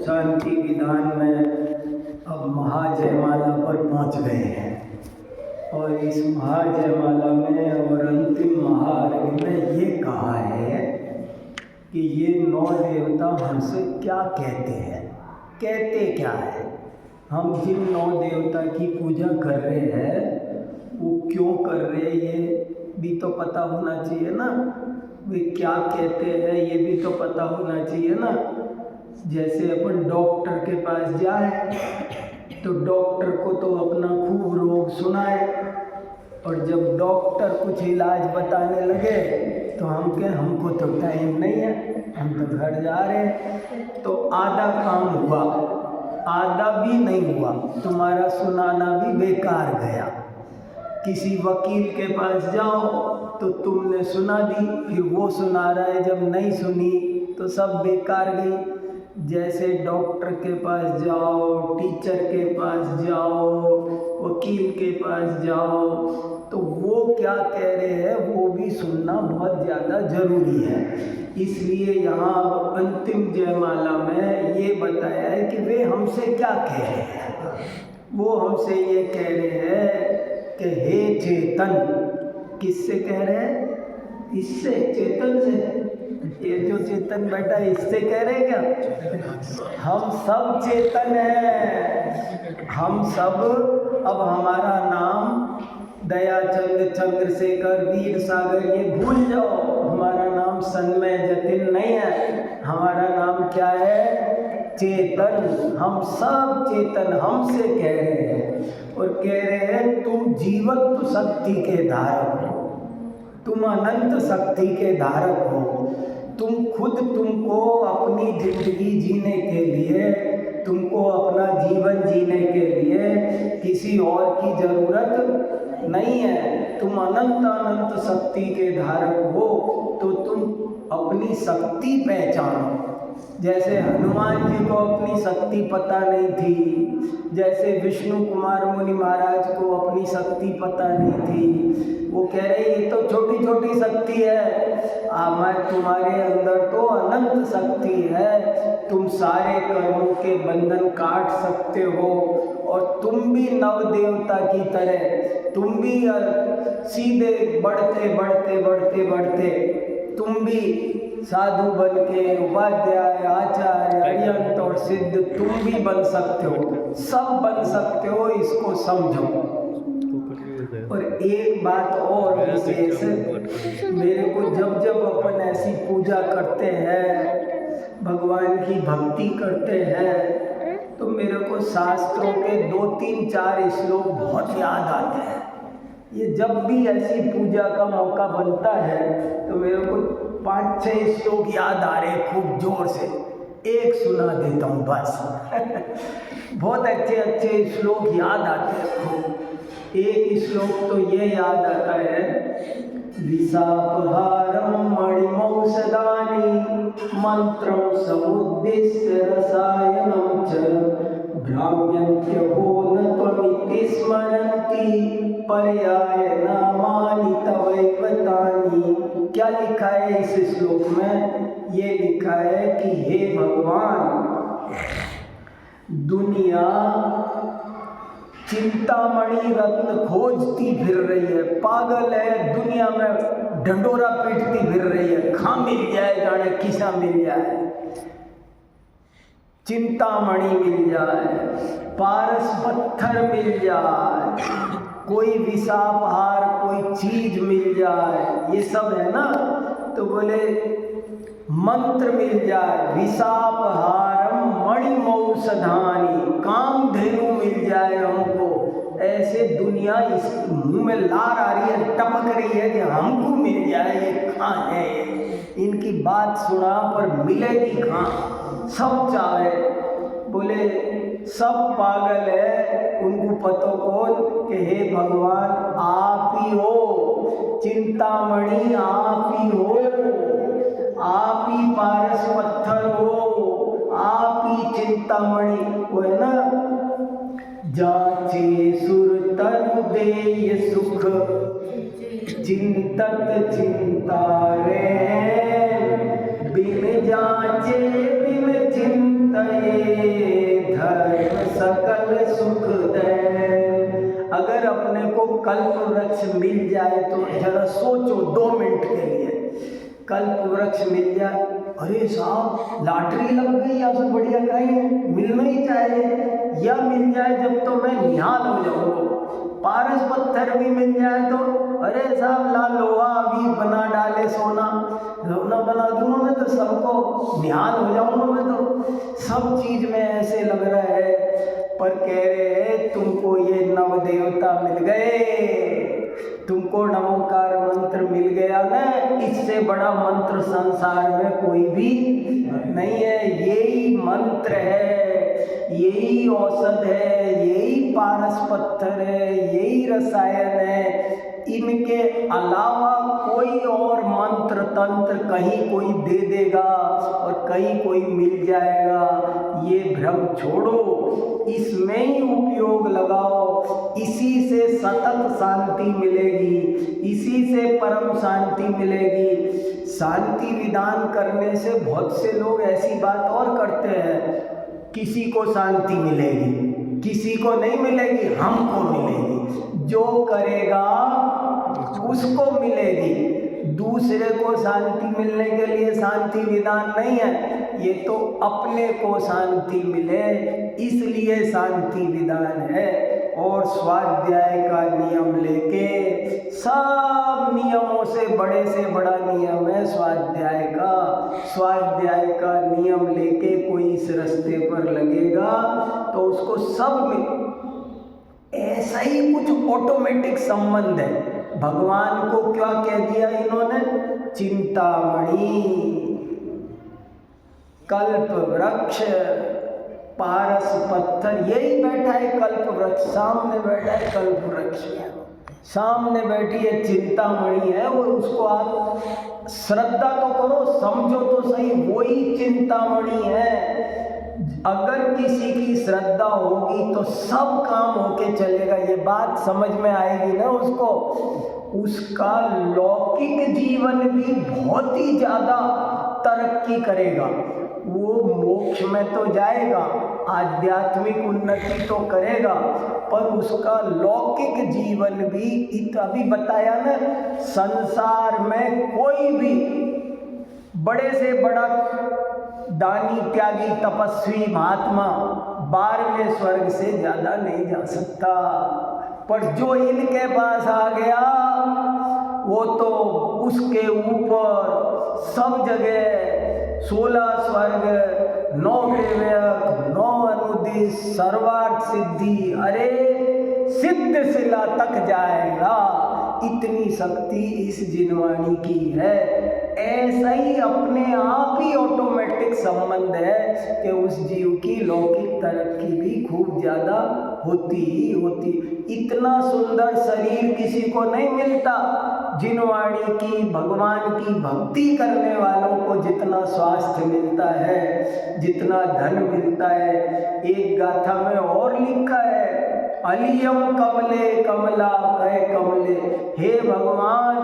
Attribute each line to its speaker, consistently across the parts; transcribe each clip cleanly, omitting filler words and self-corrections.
Speaker 1: शांति विधान में अब महाजयमाला पर पहुंच गए हैं और इस महाजयमाला में और अंतिम महाअर्घ्य में ये कहा है कि ये 9 देवता हमसे क्या कहते हैं, कहते क्या है। हम जिन 9 देवता की पूजा कर रहे हैं वो क्यों कर रहे हैं ये भी तो पता होना चाहिए ना। वे क्या कहते हैं ये भी तो पता होना चाहिए ना। जैसे अपन डॉक्टर के पास जाए तो डॉक्टर को तो अपना खूब रोग सुनाए और जब डॉक्टर कुछ इलाज बताने लगे तो हम कहें हमको तो टाइम नहीं है, हम तो घर जा रहे हैं। तो आधा काम हुआ, आधा भी नहीं हुआ, तुम्हारा सुनाना भी बेकार गया। किसी वकील के पास जाओ तो तुमने सुना दी, फिर वो सुना रहा है, जब नहीं सुनी तो सब बेकार गई। जैसे डॉक्टर के पास जाओ, टीचर के पास जाओ, वकील के पास जाओ तो वो क्या कह रहे हैं वो भी सुनना बहुत ज़्यादा ज़रूरी है। इसलिए यहाँ अंतिम जयमाला में ये बताया है कि वे हमसे क्या कह रहे हैं। वो हमसे ये कह रहे हैं कि हे चेतन, किससे कह रहे हैं? इससे, चेतन से। ये जो चेतन बैठा है इससे कह रहे हैं क्या? हम सब चेतन हैं, हम सब। अब हमारा नाम दयाचंद, चंद्रशेखर, वीर सागर ये भूल जाओ। हमारा नाम सन्मय जतिन नहीं है, हमारा नाम क्या है? चेतन। हम सब चेतन, हमसे कह रहे हैं और कह रहे हैं तुम जीवत्व शक्ति के धारक हो, तुम अनंत शक्ति के धारक हो। तुम खुद तुमको अपनी जिंदगी जीने के लिए, तुमको अपना जीवन जीने के लिए किसी और की जरूरत नहीं है। तुम अनंत अनंत शक्ति के धारक हो तो तुम अपनी शक्ति पहचानो। जैसे हनुमान जी को अपनी शक्ति पता नहीं थी, जैसे विष्णु कुमार मुनि महाराज को अपनी शक्ति पता नहीं थी, वो कह रहे ये तो छोटी छोटी शक्ति है। मैं तुम्हारे अंदर तो अनंत शक्ति है, तुम सारे कर्मों के बंधन काट सकते हो और तुम भी नव देवता की तरह, तुम भी सीधे बढ़ते बढ़ते बढ़ते बढ़ते तुम भी साधु बन के उपाध्याय, आचार्य, अरिहंत और सिद्ध तुम भी बन सकते हो, सब बन सकते हो, इसको समझो। और एक बात और विशेष, मेरे को जब जब अपन ऐसी पूजा करते हैं, भगवान की भक्ति करते हैं, तो मेरे को शास्त्रों के 2, 3, 4 श्लोक बहुत याद आते हैं। ये जब भी ऐसी पूजा का मौका बनता है तो मेरे को 5-6 श्लोक याद आ रहे हैं खूब जोर से। एक सुना देता हूँ बस। बहुत अच्छे अच्छे श्लोक याद आते हैं खूब। एक श्लोक तो ये याद आता है, विशापहारम मणिमौषधानि मंत्रं समुद्दिश्य रसायनं च भ्राम्यन्त्यहो न त्वमिति स्मरन्ति पर्याय नामानि तवैव तानि। क्या लिखा है इस श्लोक में? ये लिखा है कि हे भगवान, दुनिया चिंतामणि रत्न खोजती फिर रही है, पागल है, दुनिया में ढंडोरा पीटती फिर रही है, कहाँ मिल जाए जाने किसा मिल जाए, चिंतामणि मिल जाए, पारस पत्थर मिल जाए, कोई विषापहार कोई चीज मिल जाए, ये सब है ना। तो बोले मंत्र मिल जाए, विषापहारम मणिमौषधानि, कामधेनु मिल जाए हमको। ऐसे दुनिया इस मुंह में लार आ रही है, टपक रही है कि हमको मिल जाए, ये कहाँ है ये? इनकी बात सुना पर मिलेगी कहाँ? सब चाहे, बोले सब पागल है, उनको पता कौन कि हे भगवान आप ही हो, चिंतामणि आप ही हो, आप ही पारस पत्थर हो, आप ही चिंतामणि। वो है ना, जाचे सुर तनु देय सुख चिंतत चिंता रे, बिन जाचे बिन चिंतये सुख दे। अगर अपने को कल्प वृक्ष मिल जाए तो जरा सोचो 2 मिनट के लिए, कल्प वृक्ष मिल जाए, अरे साहब लॉटरी लग गई, या तो बढ़िया कहीं मिलना ही चाहिए, या मिल जाए जब तो मैं निहाल हो जाऊंगा। पारस पत्थर भी मिल जाए तो अरे साहब ला लोहा अभी बना डाले सोना बना दूंगा मैं तो, सबको निहाल हो जाऊंगा मैं तो। सब चीज में ऐसे लग रहा है, पर कह रहे हैं तुमको ये नव देवता मिल गए, तुमको नमोकार मंत्र मिल गया ना, इससे बड़ा मंत्र संसार में कोई भी नहीं है। यही मंत्र है, यही औषध है, यही पारस पत्थर है, यही रसायन है। इनके अलावा कोई और मंत्र तंत्र कहीं कोई दे देगा और कहीं कोई मिल जाएगा, ये भ्रम छोड़ो, इसमें ही उपयोग लगाओ। इसी से सतत शांति मिलेगी, इसी से परम शांति मिलेगी। शांति विधान करने से बहुत से लोग ऐसी बात और करते हैं, किसी को शांति मिलेगी, किसी को नहीं मिलेगी, हमको मिलेगी। जो करेगा उसको मिलेगी, दूसरे को शांति मिलने के लिए शांति विधान नहीं है, ये तो अपने को शांति मिले इसलिए शांति विधान है। और स्वाध्याय का नियम लेके, सब नियमों से बड़ा नियम है स्वाध्याय का। स्वाध्याय का नियम लेके कोई इस रास्ते पर लगेगा तो उसको सब में ऐसा ही कुछ ऑटोमेटिक संबंध है। भगवान को क्या कह दिया इन्होंने? चिंतामणि, कल्प वृक्ष, पारस पत्थर, यही बैठा है कल्प वृक्ष, सामने बैठा है कल्प वृक्ष, सामने बैठी है चिंतामणि है वो। उसको आप श्रद्धा तो करो, समझो तो सही, वही चिंतामणि है। अगर किसी की श्रद्धा होगी तो सब काम होके चलेगा, ये बात समझ में आएगी ना उसको। उसका लौकिक जीवन भी बहुत ही ज्यादा तरक्की करेगा, वो मोक्ष में तो जाएगा, आध्यात्मिक उन्नति तो करेगा, पर उसका लौकिक जीवन भी अभी बताया ना, संसार में कोई भी बड़े से बड़ा दानी त्यागी तपस्वी महात्मा 12वें स्वर्ग से ज्यादा नहीं जा सकता। पर जो इनके पास आ गया वो तो उसके ऊपर सब जगह 16 स्वर्ग, 9 विवेक, 9 अनुदिश, सर्वार्थ सिद्धि, अरे सिद्ध शिला तक जाएगा। इतनी शक्ति इस जिनवाणी की है। ऐसा ही अपने आप ही ऑटोमेटिक संबंध है कि उस जीव की लौकिक तरक्की भी खूब ज्यादा होती ही होती। इतना सुंदर शरीर किसी को नहीं मिलता। जिनवाणी की, भगवान की भक्ति करने वालों को जितना स्वास्थ्य मिलता है, जितना धन मिलता है, एक गाथा में और लिखा है, अलियम कमले कमला कहे कमले। हे भगवान,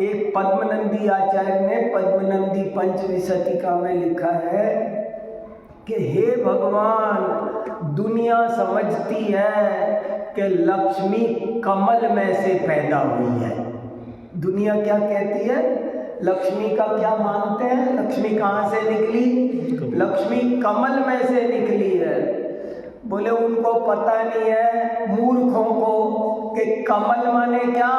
Speaker 1: एक पद्मनंदी आचार्य ने पद्मनंदी पंचविंशतिका में लिखा है कि हे भगवान, दुनिया समझती है कि लक्ष्मी कमल में से पैदा हुई है। दुनिया क्या कहती है? लक्ष्मी का क्या मानते हैं? लक्ष्मी कहाँ से निकली? लक्ष्मी कमल में से निकली है। बोले उनको पता नहीं है मूर्खों को कि कमल माने क्या?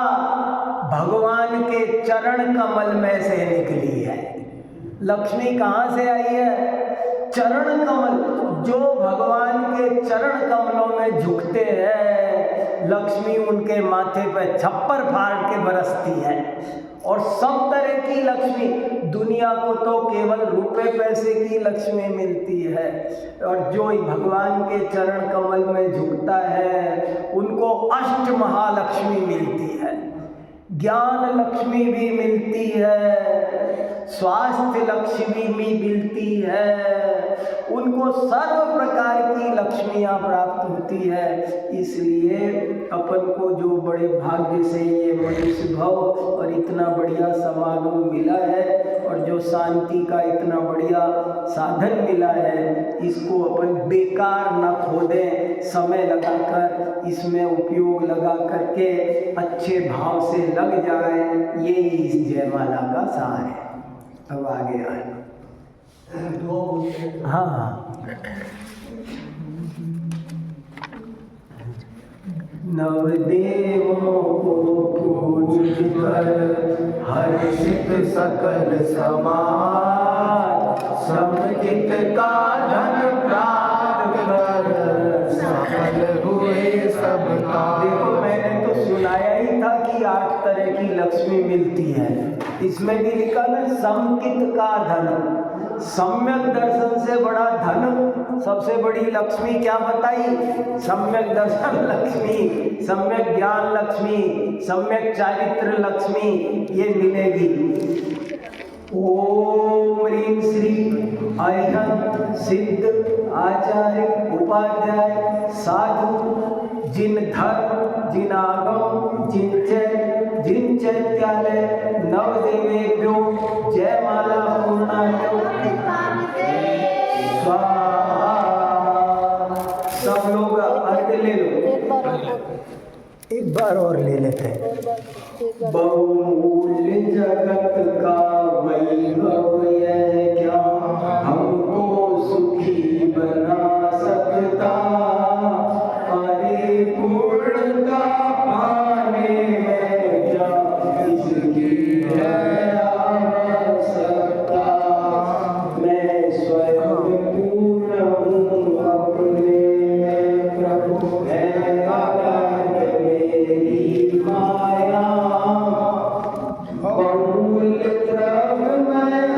Speaker 1: भगवान के चरण कमल में से निकली है। लक्ष्मी कहाँ से आई है? चरण कमल। जो भगवान के चरण कमलों में झुकते हैं, लक्ष्मी उनके माथे पर छप्पर फाड़ के बरसती है। और सब तरह की लक्ष्मी, दुनिया को तो केवल रुपए पैसे की लक्ष्मी मिलती है, और जो भगवान के चरण कमल में झुकता है उनको अष्ट महालक्ष्मी मिलती है। ज्ञान लक्ष्मी भी मिलती है, स्वास्थ्य लक्ष्मी भी मिलती है, उनको सर्व प्रकार की लक्ष्मियां प्राप्त होती है। इसलिए अपन को जो बड़े भाग्य से ये मनुष्य भव और इतना बढ़िया समागम मिला है, और जो शांति का इतना बढ़िया साधन मिला है, इसको अपन बेकार न खो दें, समय लगाकर इसमें उपयोग लगा करके अच्छे भाव से लग जाए, यही इस जयमाला का सार है। अब आगे आए। हाँ, नवदेवों को पूज कर हर्षित सकल समाज, समचित का धन प्राप्त कर सफल हुए सब काम। देखो, मैंने तो सुनाया ही था कि 8 तरह की लक्ष्मी मिलती है, इसमें भी लिखा ना समचित का धन। सम्यक दर्शन से बड़ा धन, सबसे बड़ी लक्ष्मी क्या बताई? सम्यक दर्शन लक्ष्मी, सम्यक ज्ञान लक्ष्मी, सम्यक चारित्र लक्ष्मी, ये मिलेगी। ओम ह्रीं श्री अरिहंत सिद्ध आचार्य उपाध्याय साधु जिन धर्म जिन आगम जिन चैत्यालय नवदेवेभ्यो जयमाला पूर्णायो स्वाहा। सब लोग अर्घ ले लो, एक बार और ले लेते हैं। बहुमूल्य जगत का वैभव यह क्या हमको सुखी बना सकता, अरे पूर्णता पाने में क्या इसकी है आवश्यकता। मैं स्वयं पूर्ण हूँ अपने में, प्रभु है मेरी माया। बहुमूल्य द्रव्य मैं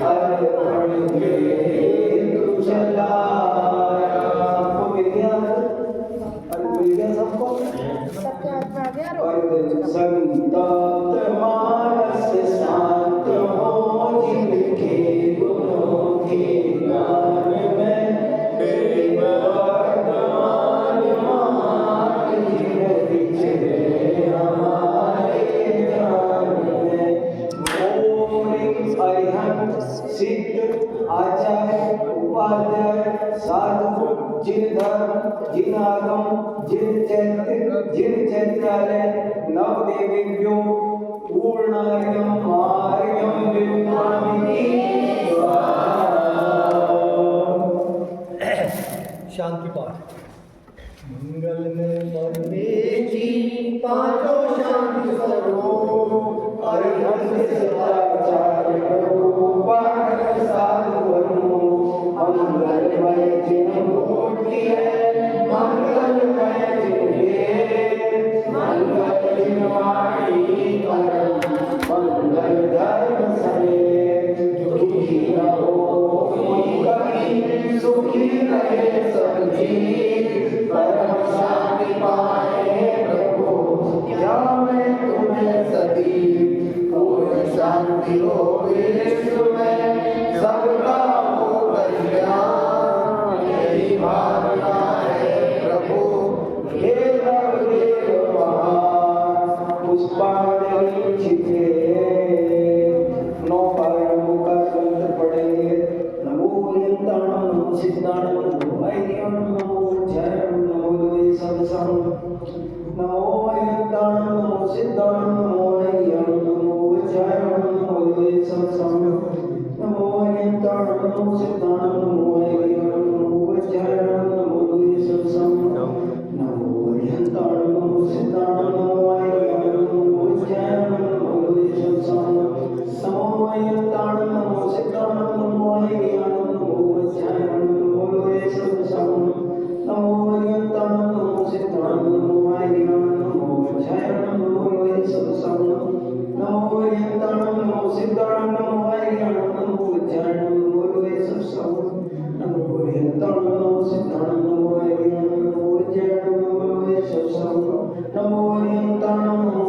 Speaker 1: अर्पण हेतु चलाया। सबको मिल गया सबको। संतप्त मानस शांत हो, जिनके गुणों के ज्ञान में प्रेम वरदान मान, जिन विचरे हमारे ध्यान में। ओम ह्रीं अरिहंत सिद्ध आचार्य उपाध्याय साधु जिन धर्म जिन आगम जिन चैत्यालय नवदेवेभ्यो पूर्णार्घ्यम आर्घ्यं विद्वामिति स्वाहा। शांति पाठ। मंगल में परमेशी पांचों शांति स्वरूप, अरिहंत सदाचार्य उपाध्याय साधु मंगलमय जिन मूर्ति है, मंगलमय मंगल जिन वाणी मंगल धर्म समेत, दुखी न हो कभी सुखी रहे सब जीव, परम शांति पाए प्रभु क्या मैं तुम्हें सदैव। पूर्ण शांति हो विश्व में, सबका हो कल्याण, यही भावना है प्रभु हे नवदेव महान। पुष्पांजलि छिपे 9 बार नमो का मंत्र पढ़ेंगे। नमो यंताणं नमो सिद्धाणं नमो ऐर्यं नमो जयं नमो द्वे संसं। नमो यंताणं नमो सिद्धाणं नमो ऐर्यं नमो जयं नमो द्वे संसं। नमो यंताणं नमो सिद्धाणं नमो ऐर्यं नमो जयं नमो द्वे संसं। नमो यंताणं नमो सिद्धाणं नमो ऐर्यं नमो जयं नमो द्वे संसं। नमो यंताणं नमो सिद्धाणं नमो ऐर्यं नमो जयं नमो द्वे संसं। नमो यंताणं नमो सिद्धाणं नमो ऐर्यं नमो जयं नमो द्वे संसं। नमो यंताणं नमो सिद्धाणं नमो ऐर्यं नमो जयं नमो द्वे संसं। नमो यंताणं नमो सिद्धाणं नमो ऐर्यं नमो जयं नमो द्वे संसं। नमो यंताणं नमो